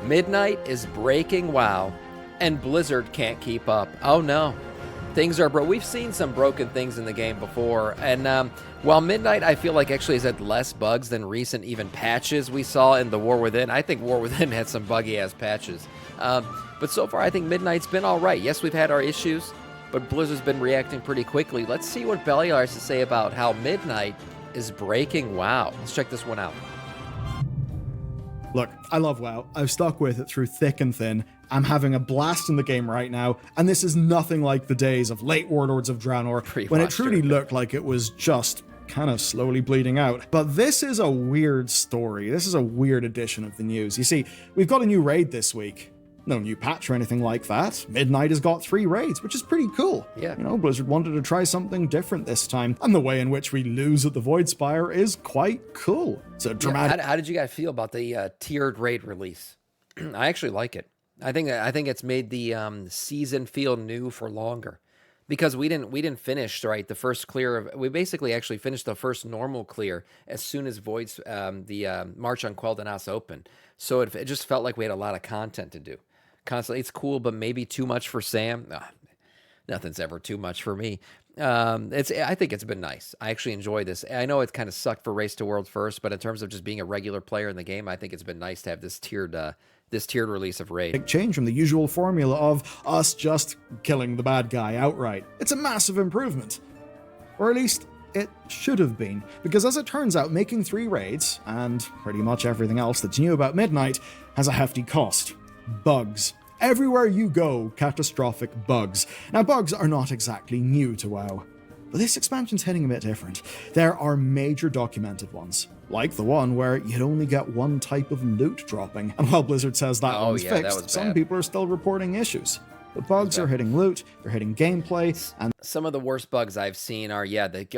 Midnight is breaking WoW, and Blizzard can't keep up. Oh no. Things are we've seen some broken things in the game before, and while Midnight I feel like actually has had less bugs than recent even patches we saw in the War Within. I think War Within had some buggy ass patches, but so far I think Midnight's been all right. Yes, we've had our issues, but Blizzard's been reacting pretty quickly. Let's see what Belial has to say about how Midnight is breaking WoW. Let's check this one out. Look, I love WoW. I've stuck with it through thick and thin. I'm having a blast in the game right now, and this is nothing like the days of late Warlords of Draenor, when it truly looked like it was just kind of slowly bleeding out. But this is a weird story. This is a weird edition of the news. You see, we've got a new raid this week. No new patch or anything like that. Midnight has got 3 raids, which is pretty cool. Yeah. You know, Blizzard wanted to try something different this time, and the way in which we lose at the Void Spire is quite cool. So dramatic. Yeah, how did you guys feel about the tiered raid release? I actually like it. I think it's made the season feel new for longer, because we didn't finish the first clear of. We basically actually finished the first normal clear as soon as Void's the March on Quel'Danas opened. So it just felt like we had a lot of content to do. Constantly, it's cool, but maybe too much for Sam. Nothing's ever too much for me. I think it's been nice. I actually enjoy this. I know it kind of sucked for Race to World first, but in terms of just being a regular player in the game, I think it's been nice to have this tiered release of Raid. Big change from the usual formula of us just killing the bad guy outright. It's a massive improvement. Or at least it should have been, because as it turns out, making 3 raids, and pretty much everything else that's new about Midnight, has a hefty cost. Bugs. Everywhere you go, catastrophic bugs. Now, bugs are not exactly new to WoW, but this expansion's hitting a bit different. There are major documented ones, like the one where you'd only get one type of loot dropping, and while Blizzard says that one's fixed, some people are still reporting issues. The bugs are hitting loot, they're hitting gameplay, and some of the worst bugs I've seen are,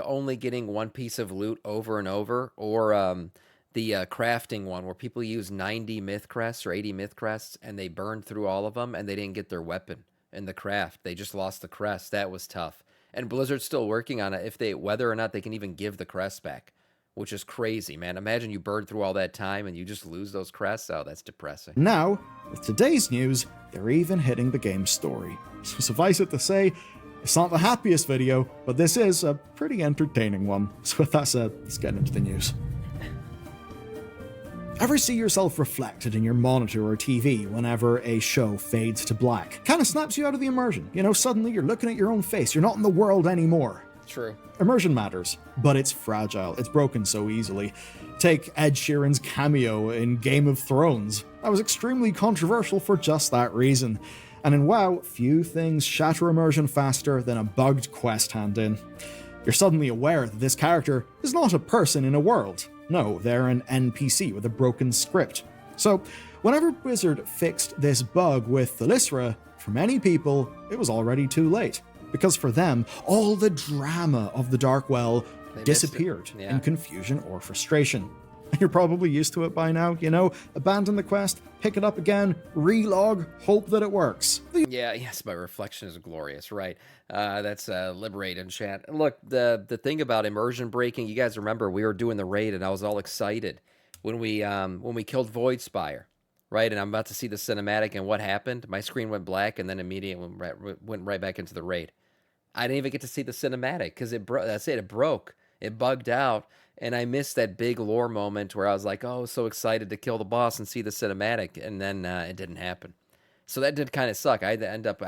only getting one piece of loot over and over, or the crafting one where people use 90 myth crests or 80 myth crests and they burned through all of them and they didn't get their weapon in the craft. They just lost the crest. That was tough. And Blizzard's still working on it whether or not they can even give the crest back, which is crazy, man. Imagine you burn through all that time and you just lose those crests. Oh, that's depressing. Now, with today's news, they're even hitting the game's story. So suffice it to say, it's not the happiest video, but this is a pretty entertaining one. So with that said, let's get into the news. Ever see yourself reflected in your monitor or TV whenever a show fades to black? Kind of snaps you out of the immersion. You know, suddenly you're looking at your own face. You're not in the world anymore. True. Immersion matters, but it's fragile. It's broken so easily. Take Ed Sheeran's cameo in Game of Thrones. That was extremely controversial for just that reason. And in WoW, few things shatter immersion faster than a bugged quest hand-in. You're suddenly aware that this character is not a person in a world. No, they're an NPC with a broken script. So, whenever Blizzard fixed this bug with Thalyssra, for many people, it was already too late. Because for them, all the drama of the Dark Well disappeared in confusion or frustration. You're probably used to it by now, you know? Abandon the quest, pick it up again, relog, hope that it works. Yes, my reflection is glorious, right? That's Liberate in chat. Look, the thing about immersion breaking, you guys remember we were doing the raid and I was all excited when we killed Void Spire, right? And I'm about to see the cinematic, and what happened? My screen went black and then immediately went right back into the raid. I didn't even get to see the cinematic because it broke. It bugged out. And I missed that big lore moment where I was like, oh, so excited to kill the boss and see the cinematic, and then it didn't happen. So that did kind of suck. I'd end up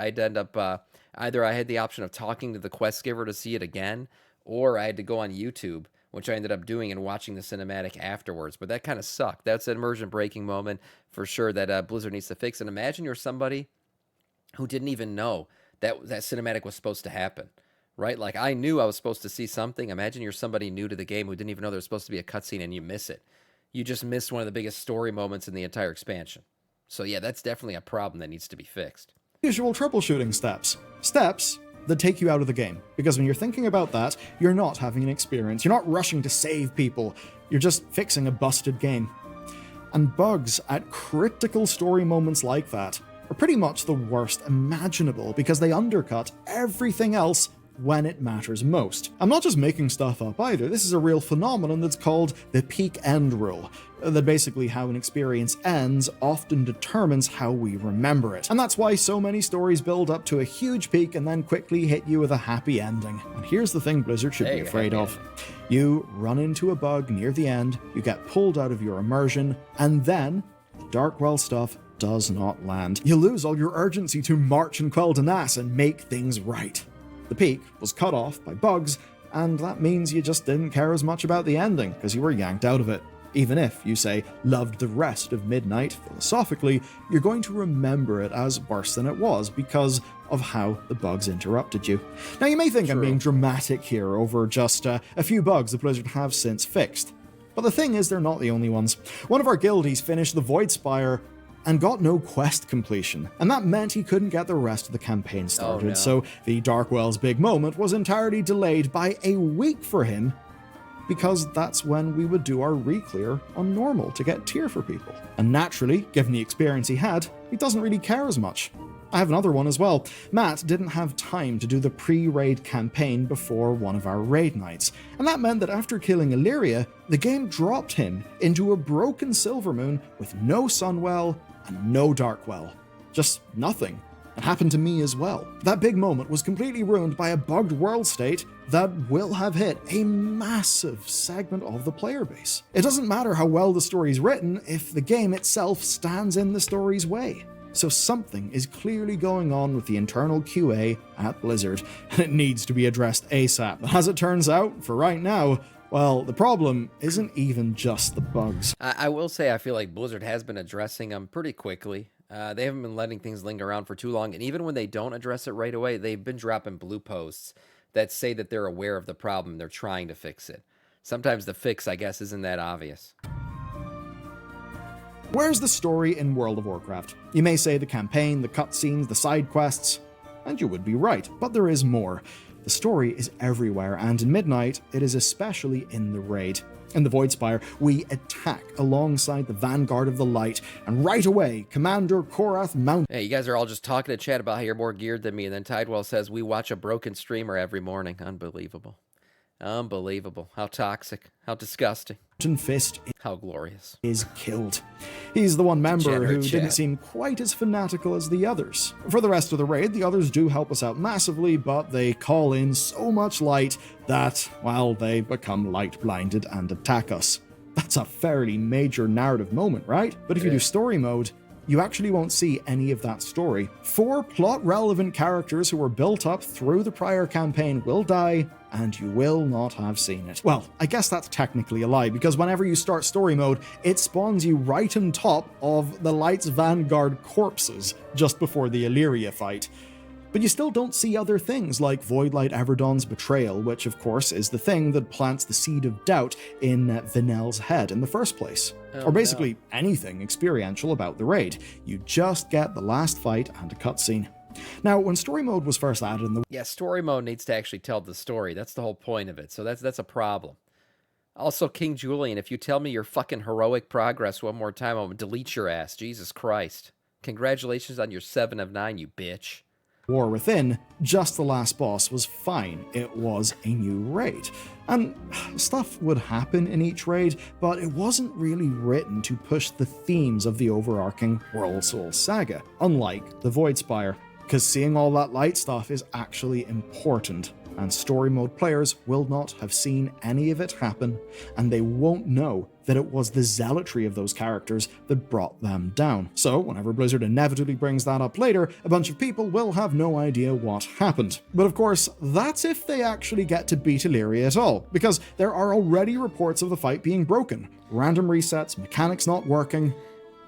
either I had the option of talking to the quest giver to see it again, or I had to go on YouTube, which I ended up doing and watching the cinematic afterwards. But that kind of sucked. That's an immersion breaking moment for sure that Blizzard needs to fix. And imagine you're somebody who didn't even know that cinematic was supposed to happen. Right? Like, I knew I was supposed to see something. Imagine you're somebody new to the game who didn't even know there was supposed to be a cutscene and you miss it. You just missed one of the biggest story moments in the entire expansion. So yeah, that's definitely a problem that needs to be fixed. Usual troubleshooting steps. Steps that take you out of the game. Because when you're thinking about that, you're not having an experience. You're not rushing to save people. You're just fixing a busted game. And bugs at critical story moments like that are pretty much the worst imaginable, because they undercut everything else when it matters most. I'm not just making stuff up either. This is a real phenomenon that's called the peak end rule. That basically how an experience ends often determines how we remember it. And that's why so many stories build up to a huge peak and then quickly hit you with a happy ending. And here's the thing Blizzard should be afraid of. You run into a bug near the end, you get pulled out of your immersion, and then the Darkwell stuff does not land. You lose all your urgency to march and quell Danas and make things right. The peak was cut off by bugs, and that means you just didn't care as much about the ending because you were yanked out of it. Even if you, say, loved the rest of Midnight philosophically, you're going to remember it as worse than it was because of how the bugs interrupted you. Now, you may think I'm being dramatic here over just a few bugs that Blizzard have since fixed. But the thing is, they're not the only ones. One of our guildies finished the Void Spire and got no quest completion, and that meant he couldn't get the rest of the campaign started, so the Darkwell's big moment was entirely delayed by a week for him, because that's when we would do our re-clear on normal to get tier for people. And naturally, given the experience he had, he doesn't really care as much. I have another one as well. Matt didn't have time to do the pre-raid campaign before one of our raid nights, and that meant that after killing Illyria, the game dropped him into a broken Silvermoon with no Sunwell and no Darkwell. Just nothing. It happened to me as well. That big moment was completely ruined by a bugged world state that will have hit a massive segment of the player base. It doesn't matter how well the story's written if the game itself stands in the story's way. So something is clearly going on with the internal QA at Blizzard, and it needs to be addressed ASAP. As it turns out, for right now, well, the problem isn't even just the bugs. I will say I feel like Blizzard has been addressing them pretty quickly. They haven't been letting things linger around for too long, and even when they don't address it right away, they've been dropping blue posts that say that they're aware of the problem, they're trying to fix it. Sometimes the fix, I guess, isn't that obvious. Where's the story in World of Warcraft? You may say the campaign, the cutscenes, the side quests, and you would be right, but there is more. The story is everywhere, and in Midnight, it is especially in the raid. In the Void Spire, we attack alongside the Vanguard of the Light, and right away, Commander Korath mounts. Hey, you guys are all just talking to chat about how you're more geared than me, and then Tidewell says we watch a broken streamer every morning. Unbelievable. Unbelievable. How toxic. How disgusting. Fist how glorious. Is killed. He's the one member who chat. didn't seem quite as fanatical as the others. For the rest of the raid, the others do help us out massively, but they call in so much light that, well, they become light-blinded and attack us. That's a fairly major narrative moment, right? But if you do story mode, you actually won't see any of that story. 4 plot-relevant characters who were built up through the prior campaign will die, and you will not have seen it. Well, I guess that's technically a lie, because whenever you start story mode, it spawns you right on top of the Light's Vanguard corpses just before the Illyria fight. But you still don't see other things like Voidlight Everdon's betrayal, which of course is the thing that plants the seed of doubt in Vinel's head in the first place. Or basically anything experiential about the raid. You just get the last fight and a cutscene. Now, when story mode was first added in the... Yeah, story mode needs to actually tell the story. That's the whole point of it. So that's a problem. Also, King Julian, if you tell me your fucking heroic progress one more time, I'm gonna delete your ass. Jesus Christ. Congratulations on your 7 of 9, you bitch. War Within, just the last boss was fine. It was a new raid. And stuff would happen in each raid, but it wasn't really written to push the themes of the overarching World Soul saga, unlike the Void Spire. Because seeing all that light stuff is actually important, and story mode players will not have seen any of it happen, and they won't know that it was the zealotry of those characters that brought them down. So, whenever Blizzard inevitably brings that up later, a bunch of people will have no idea what happened. But of course, that's if they actually get to beat Illyria at all, because there are already reports of the fight being broken, random resets, mechanics not working,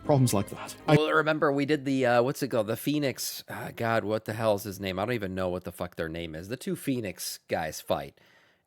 problems like that. Well, remember, we did the, what's it called? The Phoenix, God, what the hell is his name? I don't even know what the fuck their name is. The 2 Phoenix guys fight.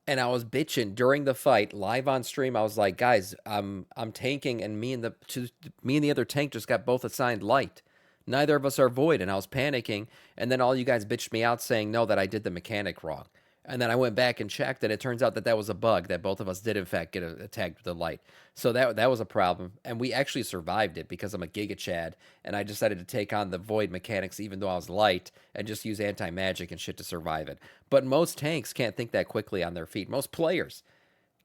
And I was bitching during the fight, live on stream. I was like, guys, I'm tanking, and me and the other tank just got both assigned light. Neither of us are void, and I was panicking. And then all you guys bitched me out saying, no, that I did the mechanic wrong. And then I went back and checked, and it turns out that that was a bug, that both of us did in fact get attacked with the light. So that was a problem, and we actually survived it because I'm a Giga Chad, and I decided to take on the void mechanics even though I was light, and just use anti-magic and shit to survive it. But most tanks can't think that quickly on their feet. Most players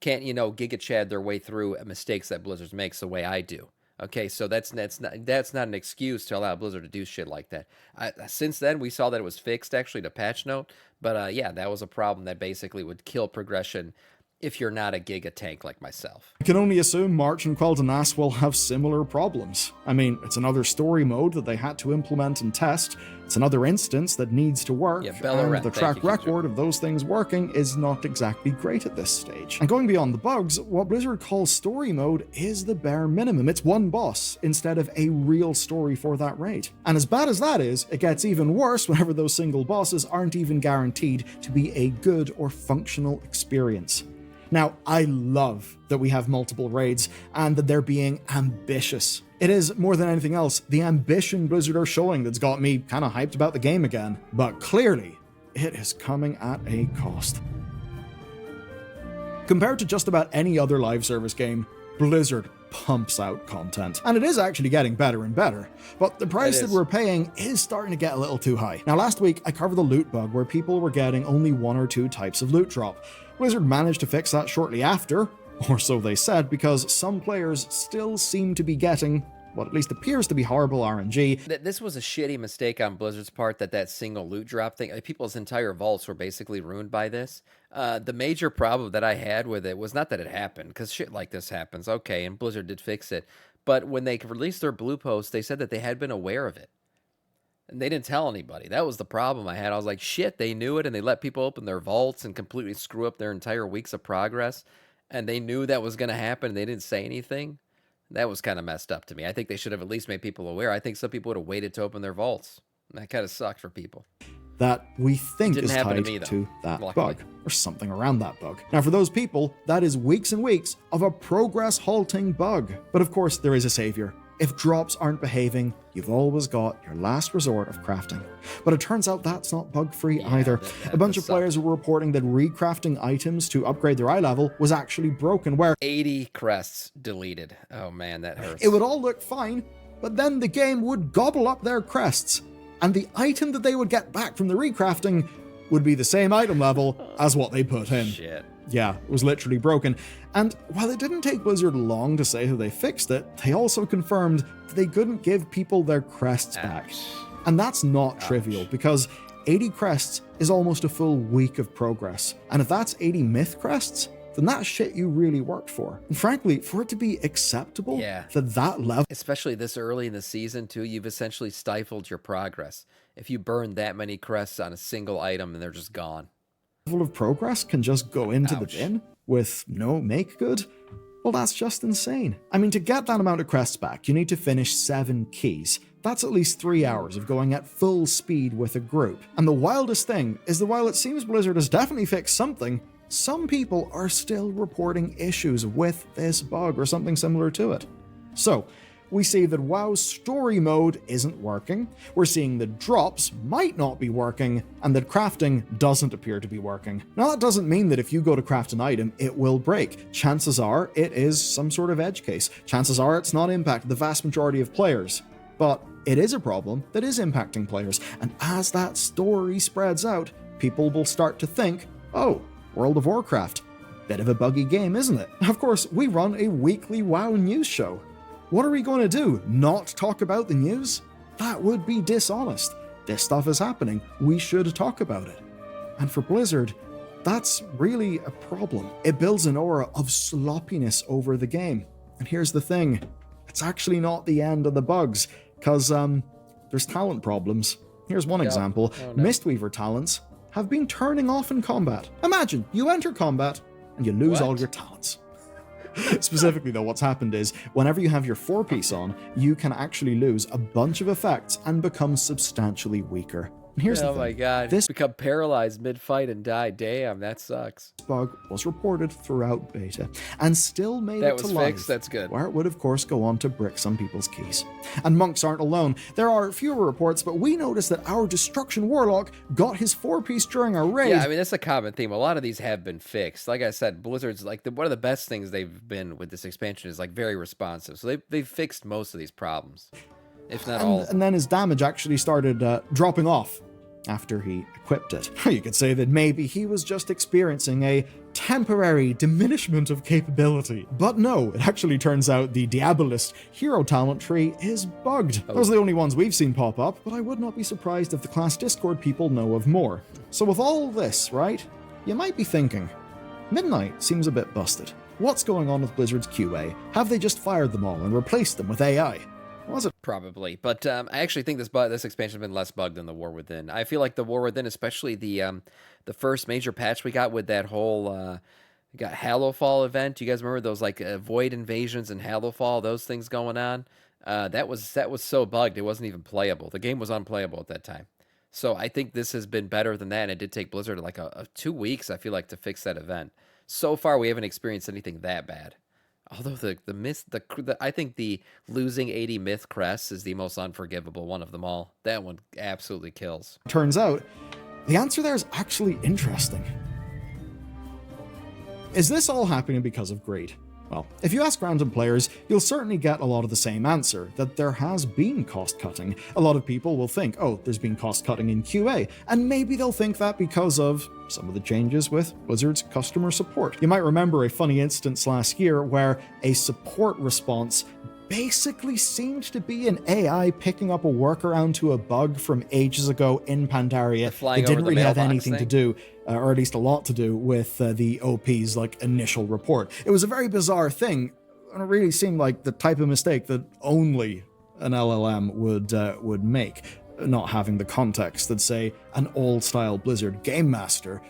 can't, Giga Chad their way through mistakes that Blizzard makes the way I do. Okay, so that's not an excuse to allow Blizzard to do shit like that. Since then, we saw that it was fixed actually to patch note, but yeah, that was a problem that basically would kill progression if you're not a Giga tank like myself. I can only assume March and Quel'Danas will have similar problems. I mean, it's another story mode that they had to implement and test. It's another instance that needs to work, Yeah, and the track record of those things working is not exactly great at this stage. And going beyond the bugs, what Blizzard calls story mode is the bare minimum. It's one boss instead of a real story for that raid. And as bad as that is, it gets even worse whenever those single bosses aren't even guaranteed to be a good or functional experience. Now, I love that we have multiple raids and that they're being ambitious. It is, more than anything else, the ambition Blizzard are showing that's got me kind of hyped about the game again. But clearly, it is coming at a cost. Compared to just about any other live service game, Blizzard pumps out content. And it is actually getting better and better, but the price that we're paying is starting to get a little too high. Now, last week, I covered the loot bug where people were getting only one or two types of loot drop. Blizzard managed to fix that shortly after, or so they said, because some players still seem to be getting what at least appears to be horrible RNG. This was a shitty mistake on Blizzard's part, that single loot drop thing. People's entire vaults were basically ruined by this. The major problem that I had with it was not that it happened, because shit like this happens, okay, and Blizzard did fix it. But when they released their blue post, they said that they had been aware of it. And they didn't tell anybody. That was the problem I had. I was like, shit, they knew it, and they let people open their vaults and completely screw up their entire weeks of progress. And they knew that was going to happen, and they didn't say anything. That was kind of messed up to me. I think they should have at least made people aware. I think some people would have waited to open their vaults. That kind of sucked for people. That we think is tied to that luckily. bug, or something around that bug. Now, for those people, that is weeks and weeks of a progress-halting bug. But of course, there is a savior. If drops aren't behaving, you've always got your last resort of crafting. But it turns out that's not bug-free either. A bunch of players were reporting that recrafting items to upgrade their eye level was actually broken, where 80 crests deleted. Oh man, that hurts. it would all look fine, but then the game would gobble up their crests, and the item that they would get back from the recrafting would be the same item level as what they put in. Shit. Yeah, it was literally broken. And while it didn't take Blizzard long to say that they fixed it, they also confirmed that they couldn't give people their crests back. And that's not trivial, because 80 crests is almost a full week of progress. And if that's 80 myth crests, then that's shit you really worked for. And frankly, for it to be acceptable to that level, especially this early in the season too, you've essentially stifled your progress. If you burn that many crests on a single item and they're just gone. Of progress can just go into the bin with no make good? Well, that's just insane. I mean, to get that amount of crests back, you need to finish 7 keys. That's at least 3 hours of going at full speed with a group. And the wildest thing is that while it seems Blizzard has definitely fixed something, some people are still reporting issues with this bug or something similar to it. So, we see that WoW's story mode isn't working, we're seeing that drops might not be working, and that crafting doesn't appear to be working. Now that doesn't mean that if you go to craft an item, it will break. Chances are it is some sort of edge case. Chances are it's not impacting the vast majority of players. But it is a problem that is impacting players, and as that story spreads out, people will start to think, oh, World of Warcraft, bit of a buggy game, isn't it? Of course, we run a weekly WoW news show. What are we going to do? Not talk about the news? That would be dishonest. This stuff is happening. We should talk about it. And for Blizzard, that's really a problem. It builds an aura of sloppiness over the game. And here's the thing. It's actually not the end of the bugs, because there's talent problems. Here's one example. Mistweaver talents have been turning off in combat. Imagine, you enter combat, and you lose all your talents. Specifically though, what's happened is, whenever you have your 4-piece on, you can actually lose a bunch of effects and become substantially weaker. And here's the Oh my thing. god. This Become paralyzed mid-fight and die. Damn, that sucks. bug was reported throughout beta and still made That it to was live, fixed? That's good. where it would of course go on to brick some people's keys. And monks aren't alone. There are fewer reports, but we noticed that our destruction warlock got his 4-piece during a raid. Yeah, I mean, that's a common theme. A lot of these have been fixed. Like I said, Blizzard's like one of the best things they've been with this expansion is like very responsive. So they've fixed most of these problems, if not all. And then his damage actually started dropping off after he equipped it. You could say that maybe he was just experiencing a temporary diminishment of capability. But no, it actually turns out the Diabolist hero talent tree is bugged. Those are the only ones we've seen pop up, but I would not be surprised if the class Discord people know of more. So with all this, right, you might be thinking, Midnight seems a bit busted. What's going on with Blizzard's QA? Have they just fired them all and replaced them with AI? Was it? Probably, but I actually think this expansion has been less bugged than the War Within. I feel like the War Within, especially the first major patch we got with that whole got Hallowfall event. You guys remember those like Void invasions and Hallowfall, those things going on? That was so bugged it wasn't even playable. The game was unplayable at that time. So I think this has been better than that. And it did take Blizzard like a 2 weeks, I feel like, to fix that event. So far, we haven't experienced anything that bad. Although I think the losing 80 myth crests is the most unforgivable one of them all. That one absolutely kills. Turns out, the answer there is actually interesting. Is this all happening because of greed? Well, if you ask random players, you'll certainly get a lot of the same answer, that there has been cost cutting. A lot of people will think, oh, there's been cost cutting in QA, and maybe they'll think that because of some of the changes with Blizzard's customer support. You might remember a funny instance last year where a support response basically seemed to be an AI picking up a workaround to a bug from ages ago in Pandaria. It didn't really have anything to do, or at least a lot to do, with the OP's like initial report. It was a very bizarre thing, and it really seemed like the type of mistake that only an LLM would make, not having the context that, say, an old-style Blizzard game master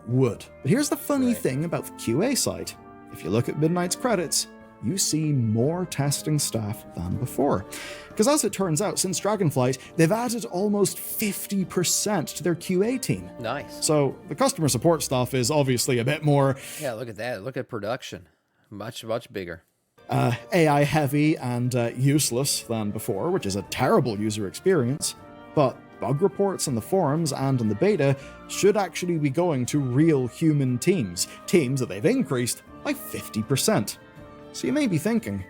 would. But here's the funny thing about the QA side. If you look at Midnight's credits, you see more testing staff than before. Because as it turns out, since Dragonflight, they've added almost 50% to their QA team. Nice. So the customer support stuff is obviously a bit more... Yeah, look at that. Look at production. Much bigger. AI heavy and useless than before, which is a terrible user experience. But bug reports in the forums and in the beta should actually be going to real human teams that they've increased by 50%. So you may be thinking,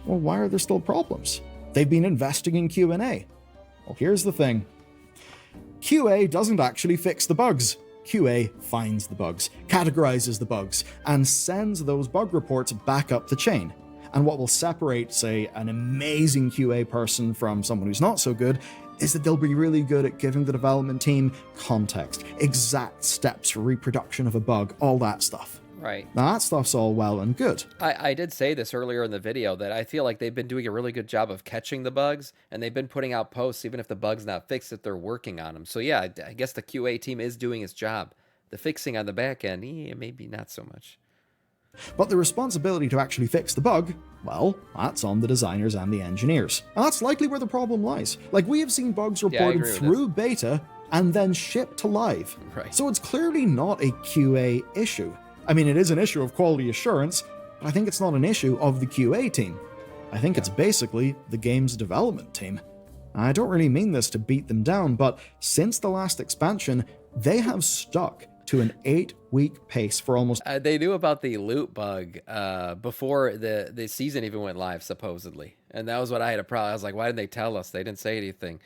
well, why are there still problems? They've been investing in Q&A. Well, here's the thing. QA doesn't actually fix the bugs. QA finds the bugs, categorizes the bugs, and sends those bug reports back up the chain. And what will separate, say, an amazing QA person from someone who's not so good is that they'll be really good at giving the development team context, exact steps for reproduction of a bug, all that stuff. Right. Now, that stuff's all well and good. I did say this earlier in the video that I feel like they've been doing a really good job of catching the bugs, and they've been putting out posts, even if the bug's not fixed, that they're working on them. So yeah, I guess the QA team is doing its job. The fixing on the back end, maybe not so much. But the responsibility to actually fix the bug, well, that's on the designers and the engineers. And that's likely where the problem lies. Like, we have seen bugs reported through beta and then shipped to live. Right. So it's clearly not a QA issue. I mean, it is an issue of quality assurance, but I think it's not an issue of the QA team. I think it's basically the game's development team. I don't really mean this to beat them down, but since the last expansion, they have stuck to an 8-week pace for almost... They knew about the loot bug before the season even went live, supposedly. And that was what I had a problem. I was like, why didn't they tell us? They didn't say anything.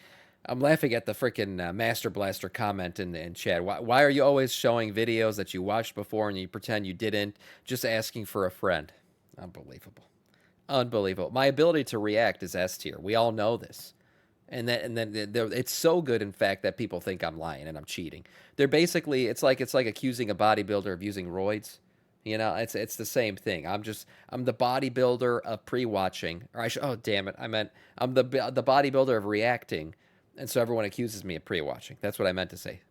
I'm laughing at the freaking Master Blaster comment in chat. Why are you always showing videos that you watched before and you pretend you didn't, just asking for a friend? Unbelievable. Unbelievable. My ability to react is S tier. We all know this. And then it's so good, in fact, that people think I'm lying and I'm cheating. They're basically, it's like accusing a bodybuilder of using roids. You know, it's the same thing. I'm the bodybuilder of pre-watching, or oh damn it, I'm the bodybuilder of reacting. And so everyone accuses me of pre-watching. That's what I meant to say.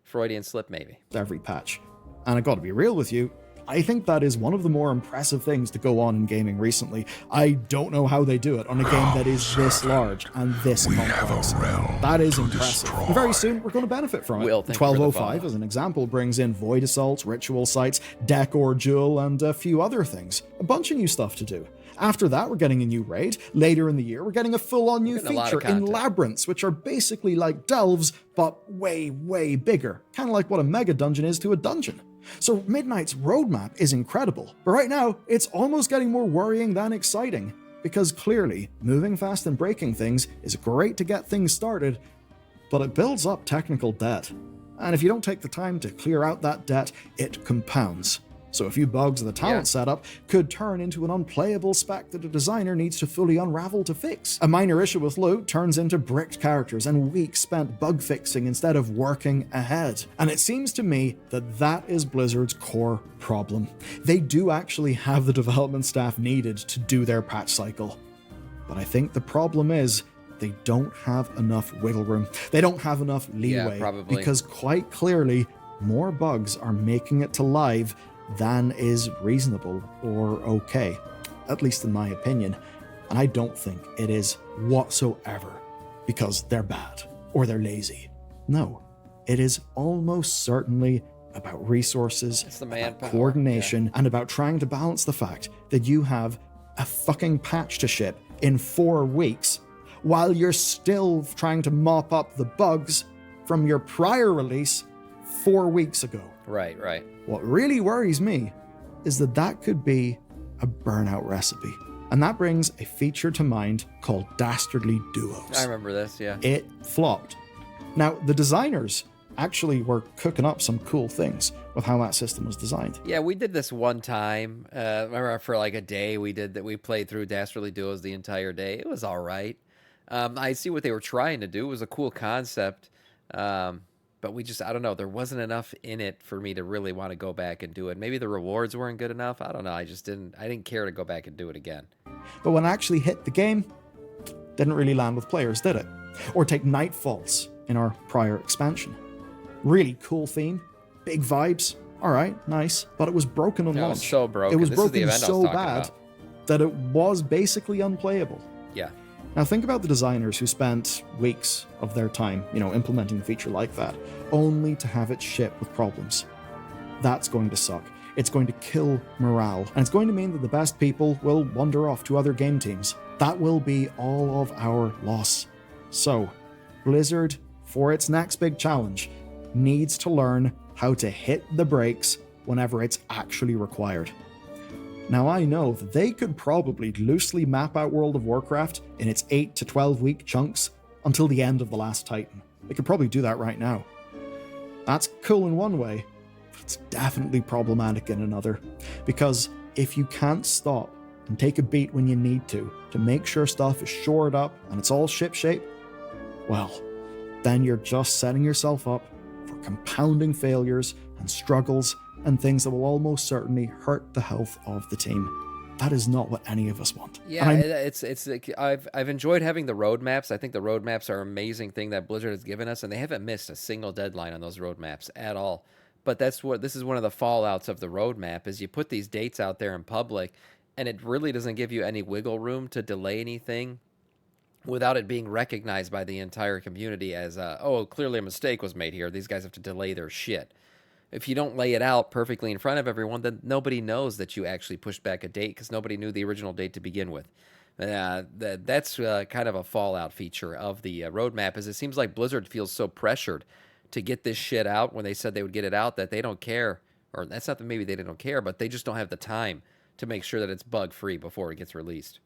Freudian slip, maybe. Every patch. And I gotta be real with you, I think that is one of the more impressive things to go on in gaming recently. I don't know how they do it on a game that is this large and this complex. That is impressive. And very soon, we're going to benefit from it. Will, thank you for the 1205, follow. as an example, brings in void assaults, ritual sites, deck or duel, and a few other things. A bunch of new stuff to do. After that, we're getting a new raid. Later in the year, we're getting a full-on new getting a lot of feature in content. labyrinths, which are basically like delves, but way, way bigger. Kind of like what a mega dungeon is to a dungeon. So Midnight's roadmap is incredible, but right now, it's almost getting more worrying than exciting, because clearly, moving fast and breaking things is great to get things started, but it builds up technical debt. And if you don't take the time to clear out that debt, it compounds. So a few bugs in the talent setup could turn into an unplayable spec that a designer needs to fully unravel to fix. A minor issue with loot turns into bricked characters and weeks spent bug fixing instead of working ahead. And it seems to me that that is Blizzard's core problem. They do actually have the development staff needed to do their patch cycle. But I think the problem is they don't have enough wiggle room. They don't have enough leeway. probably. Because quite clearly, more bugs are making it to live than is reasonable or okay, at least in my opinion. And I don't think it is whatsoever because they're bad or they're lazy. No, it is almost certainly about resources, It's the about manpower, coordination, and about trying to balance the fact that you have a fucking patch to ship in 4 weeks while you're still trying to mop up the bugs from your prior release 4 weeks ago. Right. What really worries me is that that could be a burnout recipe. And that brings a feature to mind called Dastardly Duos. I remember this, yeah. It flopped. Now, the designers actually were cooking up some cool things with how that system was designed. Yeah, we did this one time. Remember for like a day we did that. We played through Dastardly Duos the entire day. It was all right. I see what they were trying to do. It was a cool concept. But I don't know, there wasn't enough in it for me to really want to go back and do it. Maybe the rewards weren't good enough. I don't know. I didn't care to go back and do it again. But when it actually hit the game, didn't really land with players, did it? Or take Nightfalls in our prior expansion. Really cool theme, big vibes, all right, nice, but it was broken on It launch. was so broken. It was This is the broken event I was so talking bad about. that it was basically unplayable. Yeah. Now think about the designers who spent weeks of their time, implementing a feature like that, only to have it ship with problems. That's going to suck. It's going to kill morale, and it's going to mean that the best people will wander off to other game teams. That will be all of our loss. So, Blizzard, for its next big challenge, needs to learn how to hit the brakes whenever it's actually required. Now, I know that they could probably loosely map out World of Warcraft in its 8 to 12 week chunks until the end of The Last Titan. They could probably do that right now. That's cool in one way, but it's definitely problematic in another. Because if you can't stop and take a beat when you need to make sure stuff is shored up and it's all shipshape, well, then you're just setting yourself up for compounding failures and struggles and things that will almost certainly hurt the health of the team. That is not what any of us want. Yeah, And it's like I've enjoyed having the roadmaps. I think the roadmaps are an amazing thing that Blizzard has given us, and they haven't missed a single deadline on those roadmaps at all. But this is one of the fallouts of the roadmap is you put these dates out there in public, and it really doesn't give you any wiggle room to delay anything without it being recognized by the entire community as, clearly a mistake was made here. These guys have to delay their shit. If you don't lay it out perfectly in front of everyone, then nobody knows that you actually pushed back a date because nobody knew the original date to begin with. That's kind of a fallout feature of the roadmap, is it seems like Blizzard feels so pressured to get this shit out when they said they would get it out that they don't care. Or that's not that maybe they don't care, but they just don't have the time to make sure that it's bug-free before it gets released.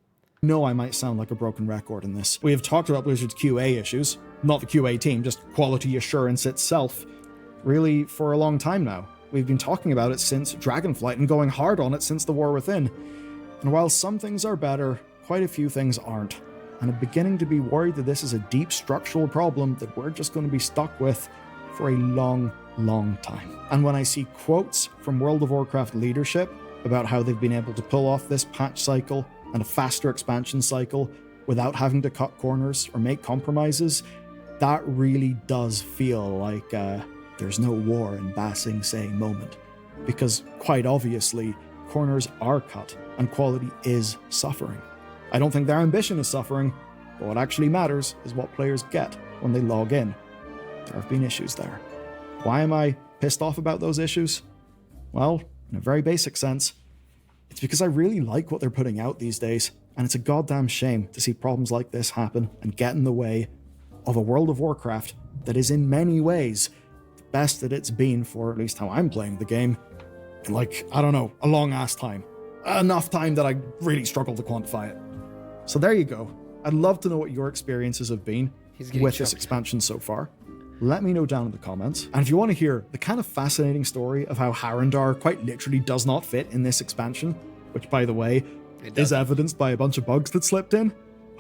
no, I might sound like a broken record in this. We have talked about Blizzard's QA issues, not the QA team, just quality assurance itself, really for a long time now. We've been talking about it since Dragonflight and going hard on it since The War Within. And while some things are better, quite a few things aren't. And I'm beginning to be worried that this is a deep structural problem that we're just going to be stuck with for a long, long time. And when I see quotes from World of Warcraft leadership about how they've been able to pull off this patch cycle and a faster expansion cycle without having to cut corners or make compromises, that really does feel like there's no war in Ba Sing Se moment. because quite obviously, corners are cut and quality is suffering. I don't think their ambition is suffering, but what actually matters is what players get when they log in. There have been issues there. Why am I pissed off about those issues? Well, in a very basic sense, it's because I really like what they're putting out these days, and it's a goddamn shame to see problems like this happen and get in the way of a World of Warcraft that is in many ways the best that it's been for at least how I'm playing the game in, like, I don't know, a long ass time. Enough time that I really struggle to quantify it. So there you go. I'd love to know what your experiences have been with this expansion so far. Let me know down in the comments. And if you want to hear the kind of fascinating story of how Harrendar quite literally does not fit in this expansion, which, by the way, is evidenced by a bunch of bugs that slipped in,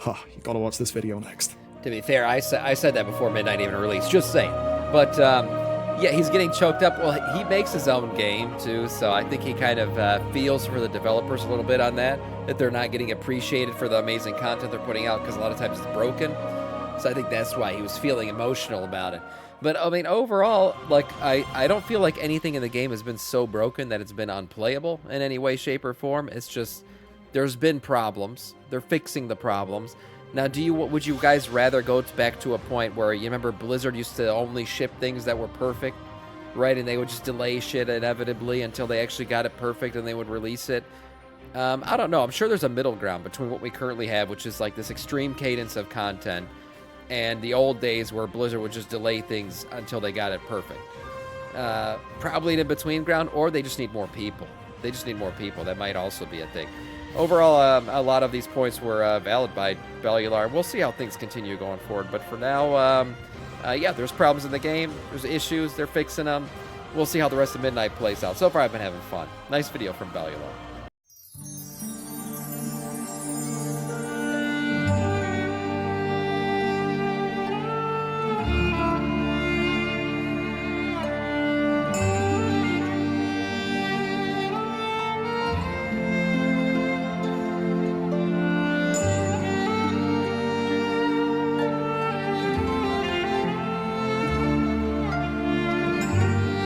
you gotta watch this video next. To be fair, I said that before Midnight even released, just saying. But, yeah, he's getting choked up. Well, he makes his own game, too, so I think he kind of feels for the developers a little bit on that they're not getting appreciated for the amazing content they're putting out, because a lot of times it's broken. So I think that's why he was feeling emotional about it. But, I mean, overall, like, I don't feel like anything in the game has been so broken that it's been unplayable in any way, shape, or form. It's just, there's been problems. They're fixing the problems. Now, would you guys rather go back to a point where, you remember Blizzard used to only ship things that were perfect, right? And they would just delay shit inevitably until they actually got it perfect and they would release it. I don't know. I'm sure there's a middle ground between what we currently have, which is like this extreme cadence of content, and the old days where Blizzard would just delay things until they got it perfect. Probably an in-between ground, or they just need more people. They just need more people. That might also be a thing. Overall, a lot of these points were valid by Bellular. We'll see how things continue going forward. But for now, yeah, there's problems in the game. There's issues. They're fixing them. We'll see how the rest of Midnight plays out. So far, I've been having fun. Nice video from Bellular.